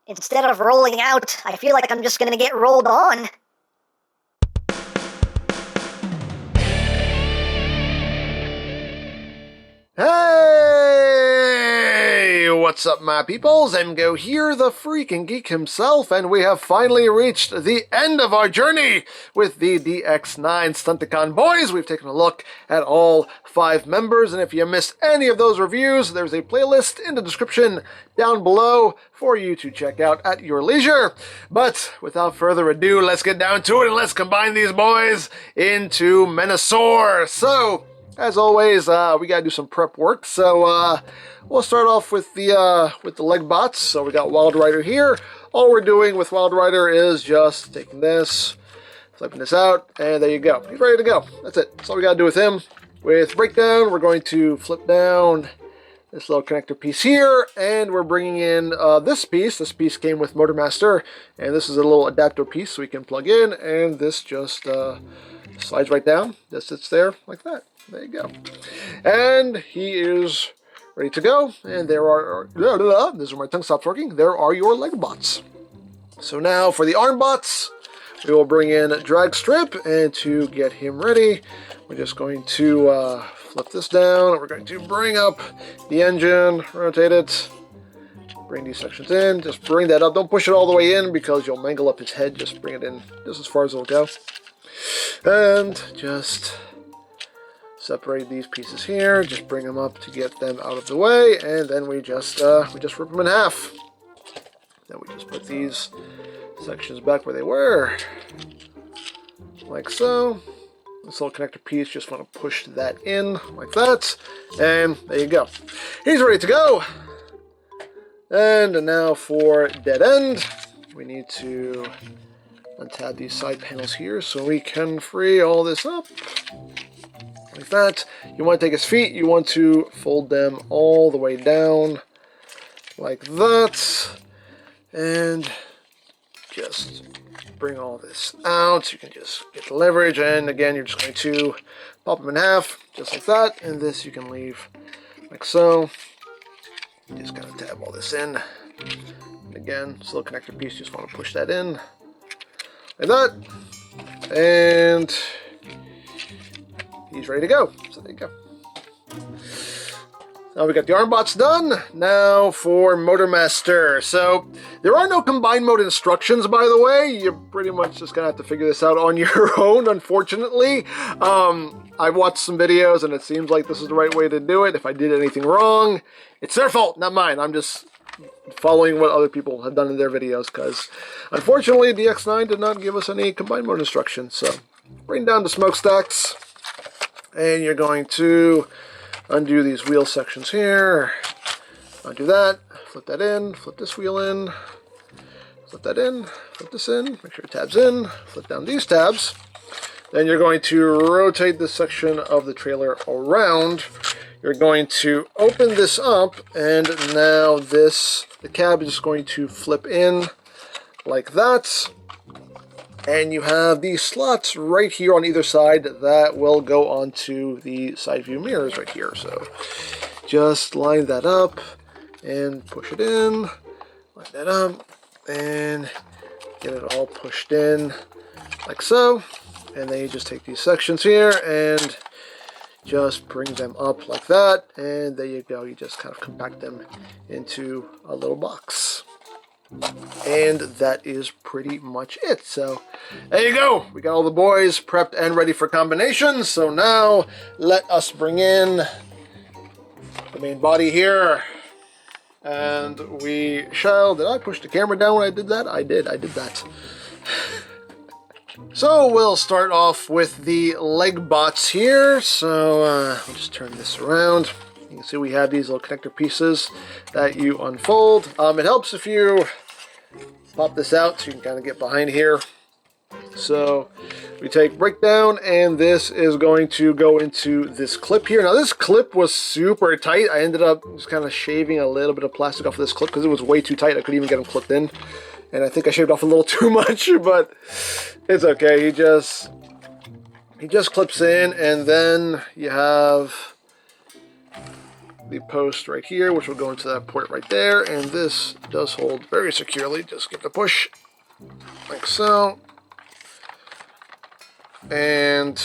Instead of rolling out, I feel like I'm just gonna get rolled on. Hey! What's up, my peoples? EmGo here, the freaking geek himself, and we have finally reached the end of our journey with the DX9 Stunticon boys. We've taken a look at all 5 members, and if you missed any of those reviews, there's a playlist in the description down below for you to check out at your leisure. But without further ado, let's get down to it and let's combine these boys into Menasor. So, as always, we gotta do some prep work, so we'll start off with the leg bots. So we got Wild Rider here. All we're doing with Wild Rider is just taking this, flipping this out, and there you go. He's ready to go. That's it. That's all we gotta do with him. With Breakdown, we're going to flip down this little connector piece here, and we're bringing in this piece. This piece came with Motormaster, and this is a little adapter piece so we can plug in, and this just slides right down. Just sits there like that. There you go. And he is ready to go. And there are, this is where my tongue stops working. There are your leg bots. So now for the arm bots, we will bring in Drag Strip. And to get him ready, we're just going to flip this down. We're going to bring up the engine, rotate it, bring these sections in. Just bring that up. Don't push it all the way in because you'll mangle up his head. Just bring it in just as far as it'll go. And just separate these pieces here, just bring them up to get them out of the way, and then we just rip them in half. Then we just put these sections back where they were, like so. This little connector piece, just want to push that in like that, and there you go. He's ready to go. And now for dead end, we need to untab these side panels here so we can free all this up. Like that. You want to take his feet, you want to fold them all the way down like that, and just bring all this out. You can just get the leverage, and again you're just going to pop them in half just like that, and this you can leave like so. Just kind of tab all this in, and again this little connector piece, just want to push that in like that, and he's ready to go. So there you go. Now we got the arm bots done. Now for Motormaster. So there are no combined mode instructions, by the way. You're pretty much just gonna have to figure this out on your own, unfortunately. I've watched some videos and it seems like this is the right way to do it. If I did anything wrong, it's their fault, not mine. I'm just following what other people have done in their videos, because unfortunately DX9 did not give us any combined mode instructions. So bring down the smokestacks, and you're going to undo these wheel sections here, undo that, flip that in, flip this wheel in, flip that in, flip this in, make sure it tabs in, flip down these tabs. Then you're going to rotate this section of the trailer around. You're going to open this up, and now the cab is going to flip in like that. And you have these slots right here on either side that will go onto the side view mirrors right here. So just line that up and push it in, line that up, and get it all pushed in like so. And then you just take these sections here and just bring them up like that, and there you go. You just kind of compact them into a little box. And that is pretty much it. So there you go. We got all the boys prepped and ready for combinations. So now let us bring in the main body here. And we shall... Did I push the camera down when I did that? I did that. So we'll start off with the leg bots here. So I'll just turn this around. You can see we have these little connector pieces that you unfold. It helps if you pop this out so you can kind of get behind here. So we take Breakdown, and this is going to go into this clip here. Now this clip was super tight. I ended up just kind of shaving a little bit of plastic off of this clip because it was way too tight. I couldn't even get them clipped in. And I think I shaved off a little too much, but it's okay. He just clips in, and then you have the post right here, which will go into that port right there. And this does hold very securely. Just give it a push, like so. And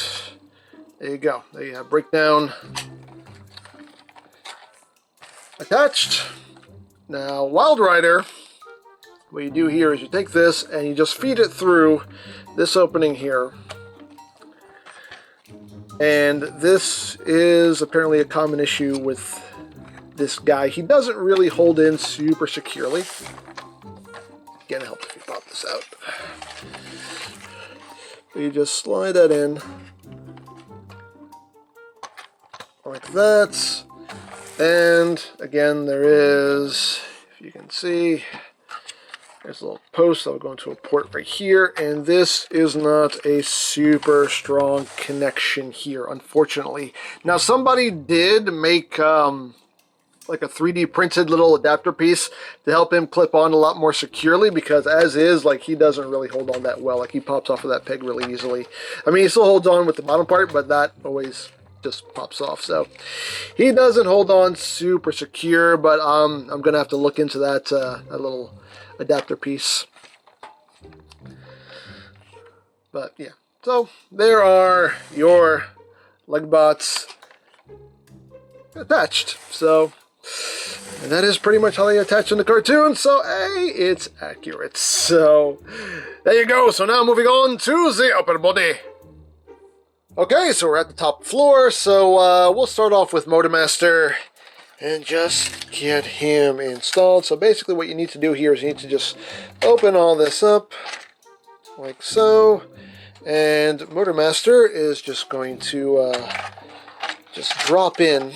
there you go. There you have breakdown attached. Now, Wild Rider, what you do here is you take this and you just feed it through this opening here. And this is apparently a common issue with this guy. He doesn't really hold in super securely. Again, it helps if you pop this out. You just slide that in like that. And again, there is, if you can see, there's a little post that will go into a port right here, and this is not a super strong connection here, unfortunately. Now, somebody did make like a 3D printed little adapter piece to help him clip on a lot more securely, because as is, like, he doesn't really hold on that well. Like, he pops off of that peg really easily. I mean, he still holds on with the bottom part, but that always just pops off. So he doesn't hold on super secure, but I'm gonna have to look into that that little adapter piece. But yeah, so there are your Legbots attached. So, and that is pretty much how they attach in the cartoon. So hey, it's accurate. So there you go. So now moving on to the upper body. Okay, so we're at the top floor. So we'll start off with Motor Master and just get him installed. So basically what you need to do here is you need to just open all this up like so. And Motor Master is just going to just drop in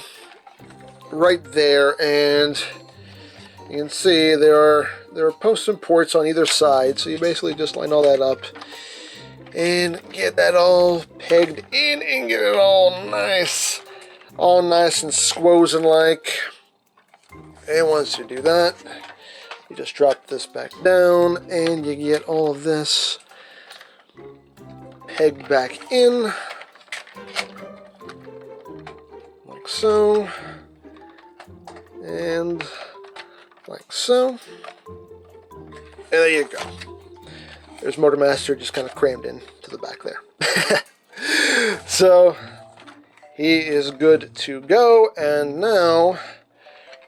right there. And you can see there are posts and ports on either side. So you basically just line all that up and get that all pegged in and get it all nice and squozen like. And once you do that, you just drop this back down and you get all of this pegged back in like so, and like so, and there you go. There's Motor Master just kind of crammed in to the back there. So he is good to go, and now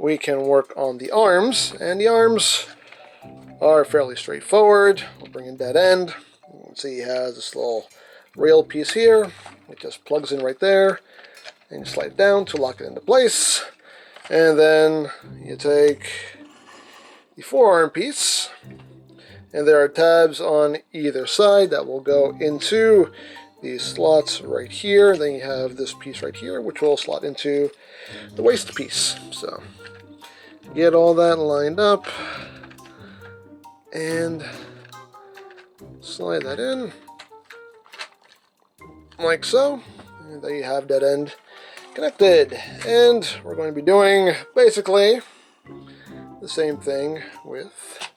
we can work on the arms, and the arms are fairly straightforward. We'll bring in dead end. You can see he has this little rail piece here. It just plugs in right there, and you slide it down to lock it into place. And then you take the forearm piece, and there are tabs on either side that will go into these slots right here. Then you have this piece right here, which will slot into the waist piece. So get all that lined up and slide that in like so. And there you have dead end connected. And we're going to be doing basically the same thing with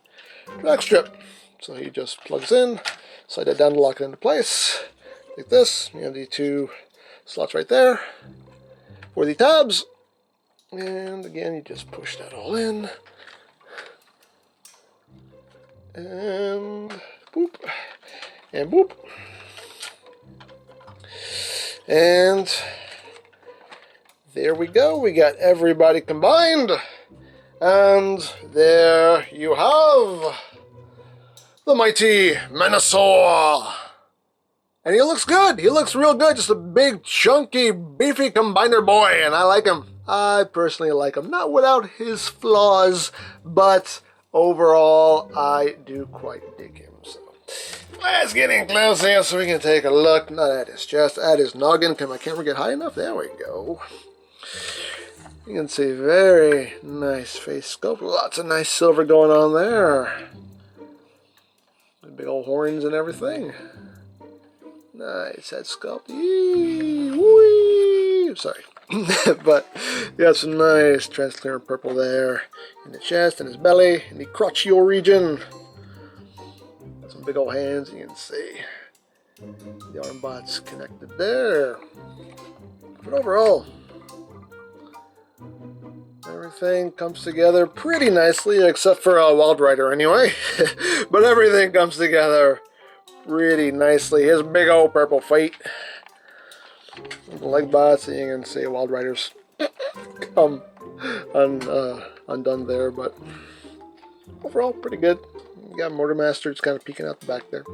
drag strip. So he just plugs in, slide that down to lock it into place. Like this. You have the two slots right there for the tabs. And again, you just push that all in. And boop. And boop. And there we go. We got everybody combined. And there you have the mighty Menasor. And he looks good. He looks real good. Just a big, chunky, beefy combiner boy. And I like him. I personally like him. Not without his flaws, but overall, I do quite dig him. So let's get in close here so we can take a look. Not at his chest, at his noggin. Can my camera get high enough? There we go. You can see very nice face sculpt. Lots of nice silver going on there. Big old horns and everything. Nice head sculpt. Wee. Sorry. But you got some nice transparent purple there in the chest and his belly, in the crotchio region. Some big old hands, you can see. The arm bots connected there. But overall, Everything comes together pretty nicely, except for Wild Rider anyway. But everything comes together pretty nicely. His big old purple feet. The leg bots, and you can see Wild Riders come undone there, but overall pretty good. You got Motormaster just kind of peeking out the back there.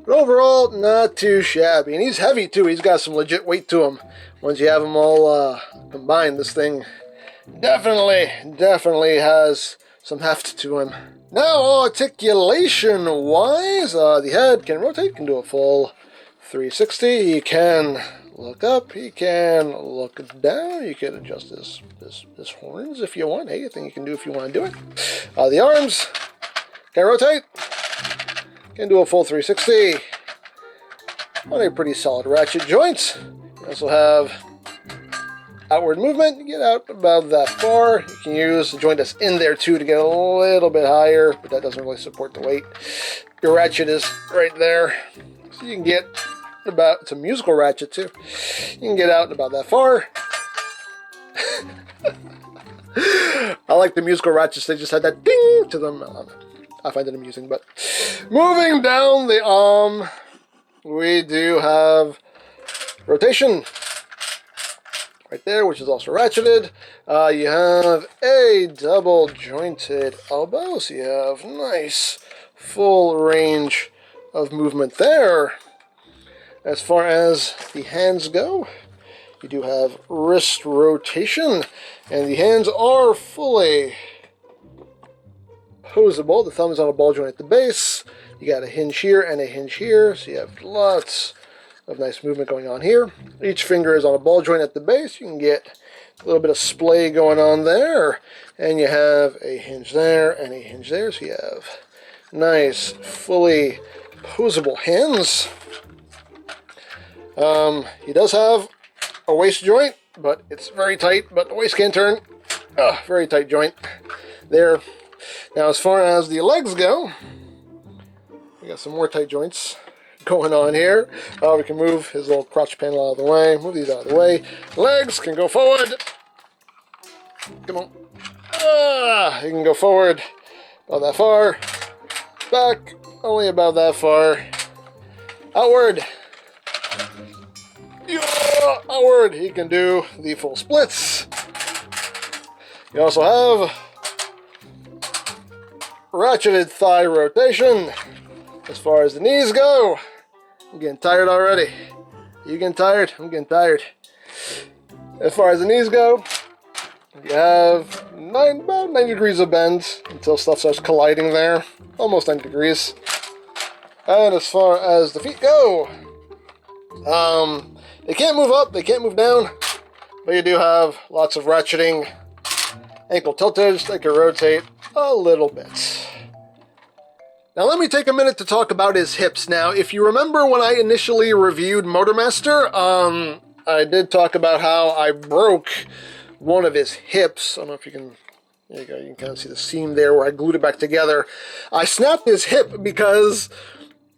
But overall, not too shabby. And he's heavy too. He's got some legit weight to him. Once you have them all combined, this thing definitely has some heft to him. Now, articulation-wise, the head can rotate, can do a full 360. He can look up, he can look down. You can adjust his horns if you want. Hey, a thing you can do if you want to do it. The arms can rotate, can do a full 360 on a pretty solid ratchet joint. You also have outward movement. You get out about that far. You can use the joint that's in there too to get a little bit higher, but that doesn't really support the weight. Your ratchet is right there, so you can get about, it's a musical ratchet too. You can get out about that far. I like the musical ratchets, they just had that ding to them. I find it amusing, but moving down the arm, we do have rotation right there, which is also ratcheted. You have a double jointed elbow, so you have nice full range of movement there. As far as the hands go, you do have wrist rotation, and the hands are fully posable. The thumb is on a ball joint at the base. You got a hinge here and a hinge here, so you have lots of nice movement going on here. Each finger is on a ball joint at the base. You can get a little bit of splay going on there, and you have a hinge there and a hinge there, so you have nice, fully posable hands. He does have a waist joint, but it's very tight, but the waist can turn. Very tight joint there. Now, as far as the legs go, we got some more tight joints going on here. We can move his little crotch panel out of the way. Move these out of the way. Legs can go forward. Come on. You can go forward about that far. Back only about that far. Outward. Yeah, outward. He can do the full splits. You also have ratcheted thigh rotation. As far as the knees go, I'm getting tired already. You getting tired? I'm getting tired. As far as the knees go, you have about 90 degrees of bend until stuff starts colliding there. Almost 90 degrees. And as far as the feet go, they can't move up, they can't move down, but you do have lots of ratcheting ankle tilters that can rotate a little bit. Now let me take a minute to talk about his hips. Now, if you remember when I initially reviewed Motormaster, I did talk about how I broke one of his hips. I don't know if you can, there you go, you can kind of see the seam there where I glued it back together. I snapped his hip because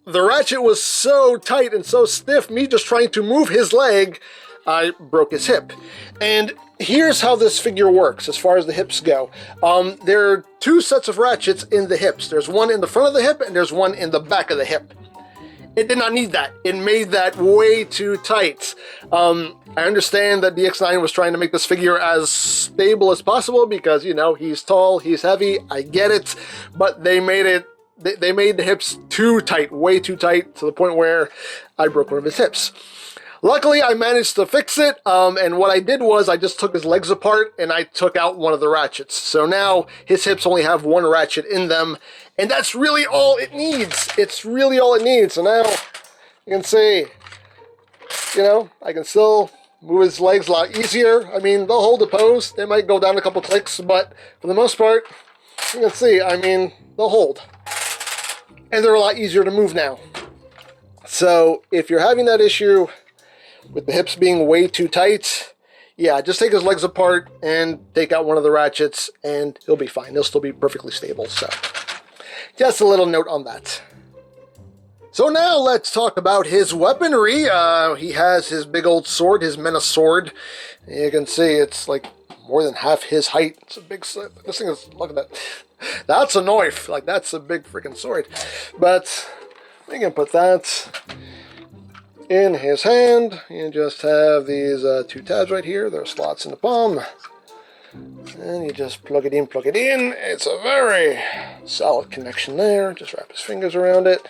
the ratchet was so tight and so stiff, me just trying to move his leg, I broke his hip. And here's how this figure works as far as the hips go. There are two sets of ratchets in the hips. There's one in the front of the hip and there's one in the back of the hip. It did not need that. It made that way too tight. I understand that DX9 was trying to make this figure as stable as possible because, you know, he's tall, he's heavy, I get it, but they made it, they made the hips too tight, way too tight, to the point where I broke one of his hips. Luckily, I managed to fix it, and what I did was I just took his legs apart and I took out one of the ratchets. So now his hips only have one ratchet in them, and that's really all it needs. It's really all it needs. So now you can see, you know, I can still move his legs a lot easier. I mean, they'll hold the pose. They might go down a couple clicks, but for the most part, you can see, I mean, they'll hold. And they're a lot easier to move now. So if you're having that issue with the hips being way too tight, yeah, just take his legs apart and take out one of the ratchets and he'll be fine. He'll still be perfectly stable. So just a little note on that. So now let's talk about his weaponry. He has his big old sword, his Menasor. You can see it's like more than half his height. It's a big sword. This thing is, look at that. That's a knife. Like, that's a big freaking sword. But we can put that in his hand. You just have these 2 tabs right here. There are slots in the palm. And you just plug it in, plug it in. It's a very solid connection there. Just wrap his fingers around it.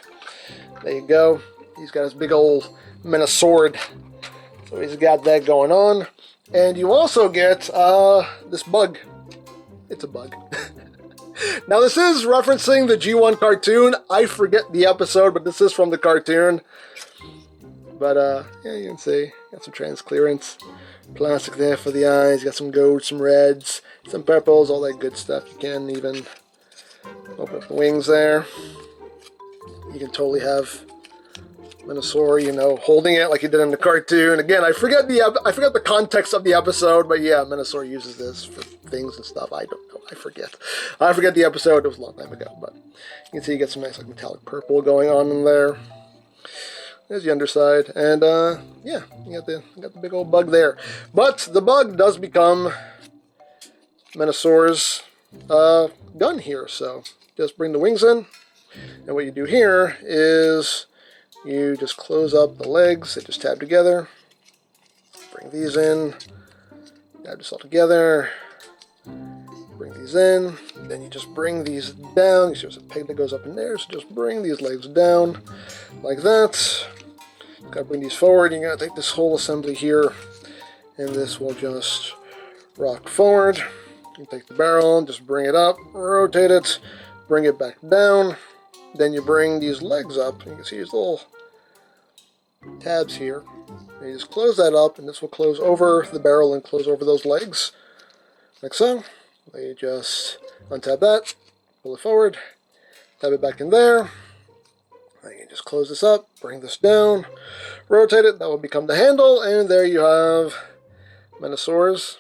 There you go. He's got his big old Menasor. So he's got that going on. And you also get this bug. It's a bug. Now this is referencing the G1 cartoon. I forget the episode, but this is from the cartoon. But yeah, you can see, got some trans clearance. Plastic there for the eyes. Got some golds, some reds, some purples, all that good stuff. You can even open up the wings there. You can totally have Menasor, you know, holding it like he did in the cartoon. Again, I forget the context of the episode, but yeah, Menasor uses this for things and stuff. I don't know. I forget the episode. It was a long time ago, but you can see you get some nice like metallic purple going on in there. There's the underside, and yeah, you got the big old bug there. But the bug does become Menasor's gun here. So just bring the wings in, and what you do here is you just close up the legs. They just tab together. Bring these in. Tab this all together. Bring these in. Then you just bring these down. You see there's a peg that goes up in there, so just bring these legs down like that. Gotta bring these forward. You're gonna take this whole assembly here, and this will just rock forward. You take the barrel, just bring it up, rotate it, bring it back down. Then you bring these legs up. You can see these little tabs here. And you just close that up, and this will close over the barrel and close over those legs, like so. Then you just untap that, pull it forward, tab it back in there. Then you just close this up, bring this down, rotate it, that will become the handle, and there you have Menasor's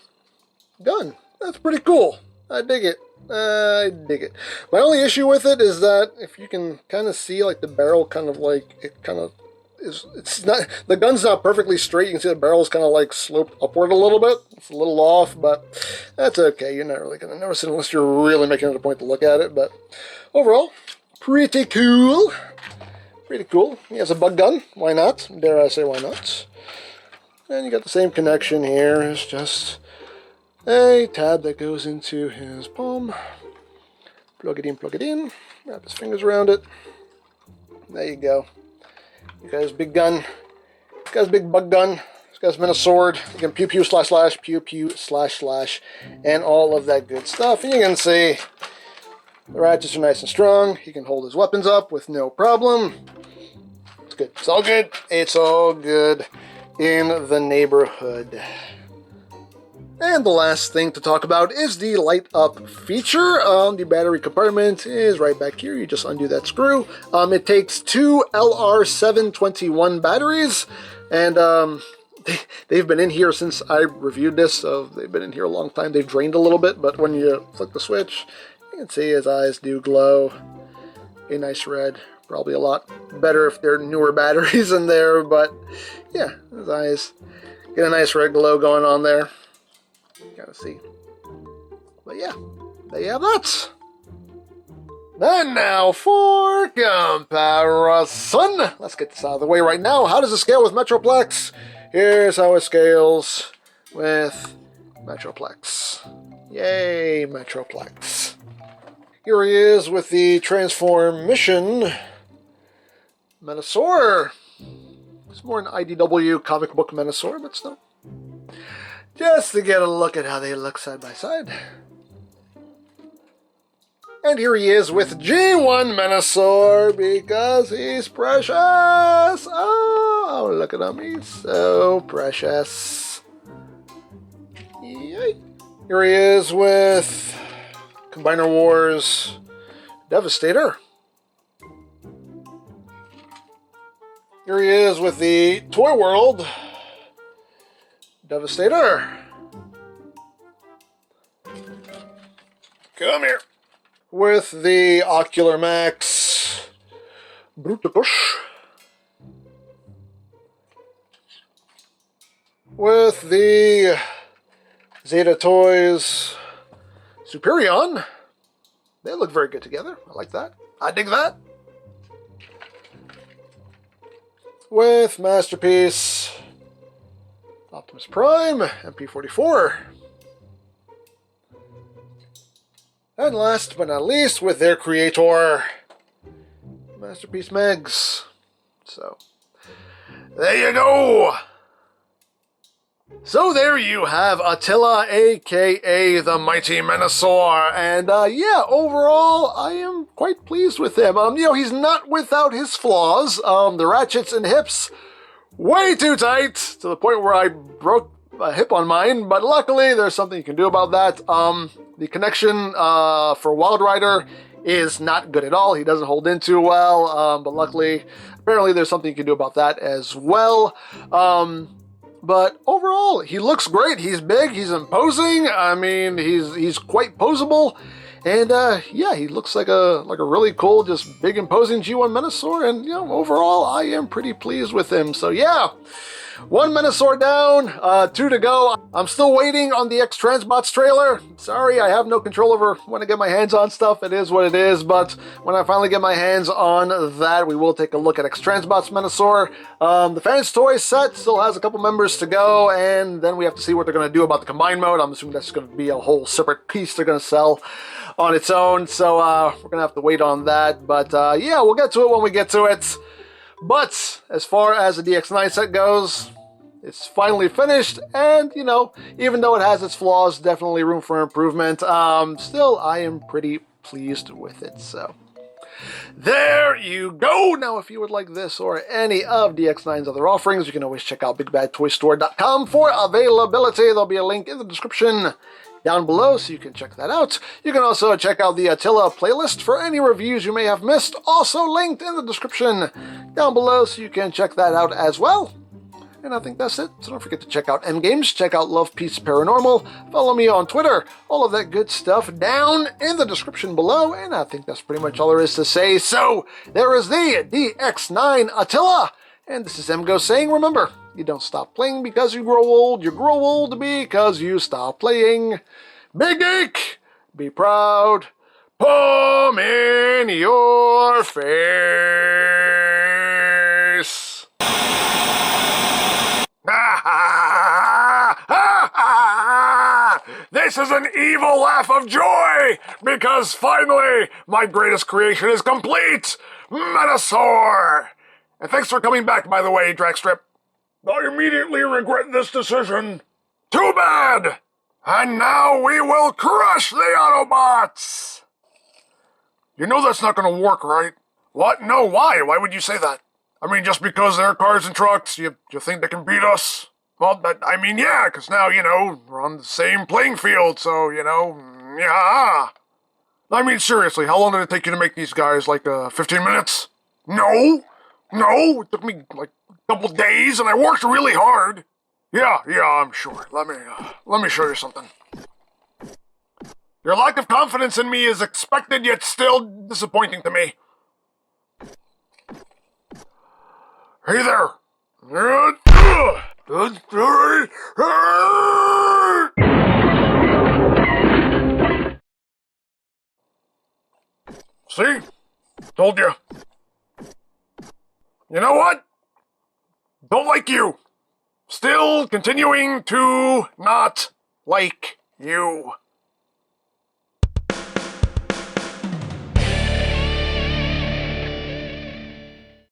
gun. That's pretty cool. I dig it. I dig it. My only issue with it is that if you can kind of see like the barrel kind of like, it kind of is, it's not, the gun's not perfectly straight. You can see the barrel's kind of like sloped upward a little bit. It's a little off, but that's okay. You're not really going to notice it unless you're really making it a point to look at it, but overall, pretty cool. Pretty cool. He has a bug gun. Why not? Dare I say why not? And you got the same connection here. It's just a tab that goes into his palm. Plug it in, plug it in. Wrap his fingers around it. There you go. You got his big gun. He's got his big bug gun. He's got his Menasor. You can pew pew slash slash, pew pew slash slash, and all of that good stuff. And you can see the ratchets are nice and strong. He can hold his weapons up with no problem. It's good. It's all good. It's all good in the neighborhood. And the last thing to talk about is the light up feature. The battery compartment is right back here. You just undo that screw. It takes 2 LR721 batteries, and they've been in here since I reviewed this, so they've been in here a long time. They've drained a little bit, but when you flick the switch, you can see his eyes do glow a nice red. Probably a lot better if they're newer batteries in there, but yeah, his eyes get a nice red glow going on there. You gotta see. But yeah, there you have that. And now for comparison. Let's get this out of the way right now. How does it scale with Metroplex? Here's how it scales with Metroplex. Yay, Metroplex. Here he is with the Transformation Menasor. It's more an IDW comic book Menasor, but still. Just to get a look at how they look side by side. And here he is with G1 Menasor because he's precious. Oh, look at him. He's so precious. Yay. Here he is with Combiner Wars Devastator. Here he is with the Toy World Devastator. Come here. With the Ocular Max Brutapush. with the Zeta Toys Superion. They look very good together. I like that. I dig that. With Masterpiece, Optimus Prime, MP44. And last but not least, with their creator, Masterpiece Megs. So, there you go! So there you have Attila, aka the Mighty Menasor, and yeah, overall, I am quite pleased with him. He's not without his flaws. The ratchets and hips, way too tight, to the point where I broke a hip on mine, but luckily there's something you can do about that. The connection for Wild Rider is not good at all. He doesn't hold in too well, but luckily, apparently there's something you can do about that as well. But overall, he looks great. He's big. He's imposing. I mean, he's quite posable, and yeah, he looks like a really cool, just big, imposing G1 Menasor. And overall, I am pretty pleased with him. So yeah, 1 Menasor down, 2 to go. I'm still waiting on the X-Transbots trailer. Sorry, I have no control over when I get my hands on stuff. It is what it is, but when I finally get my hands on that, we will take a look at X-Transbots Menasor. The Fans Toys set still has a couple members to go, and then we have to see what they're going to do about the combined mode. I'm assuming that's going to be a whole separate piece they're going to sell on its own, so we're going to have to wait on that. But yeah, we'll get to it when we get to it. But as far as the DX9 set goes, it's finally finished, and even though it has its flaws, definitely room for improvement, still I am pretty pleased with it. So there you go. Now, if you would like this or any of DX9's other offerings, you can always check out BigBadToyStore.com for availability. There'll be a link in the description down below, so you can check that out. You can also check out the Attila playlist for any reviews you may have missed, also linked in the description down below, so you can check that out as well. And I think that's it. So don't forget to check out EmGo's, check out Love Peace Paranormal, follow me on Twitter, all of that good stuff down in the description below, and I think that's pretty much all there is to say. So there is the DX9 Attila, and this is EmGo saying, remember, you don't stop playing because you grow old because you stop playing. Big Geek, be proud, palm in your face. This is an evil laugh of joy, because finally my greatest creation is complete, Menasor! And thanks for coming back, by the way, Dragstrip. I immediately regret this decision. Too bad! And now we will crush the Autobots! You know that's not going to work, right? What? No, why? Why would you say that? I mean, just because they're cars and trucks, you think they can beat us? Well, I mean, yeah, because now, we're on the same playing field, so, yeah. I mean, seriously, how long did it take you to make these guys? Like, 15 minutes? No, it took me, like, a couple days, and I worked really hard. Yeah, I'm sure. Let me show you something. Your lack of confidence in me is expected, yet still disappointing to me. Hey there! See? Told you. You know what? Don't like you. Still continuing to not like you.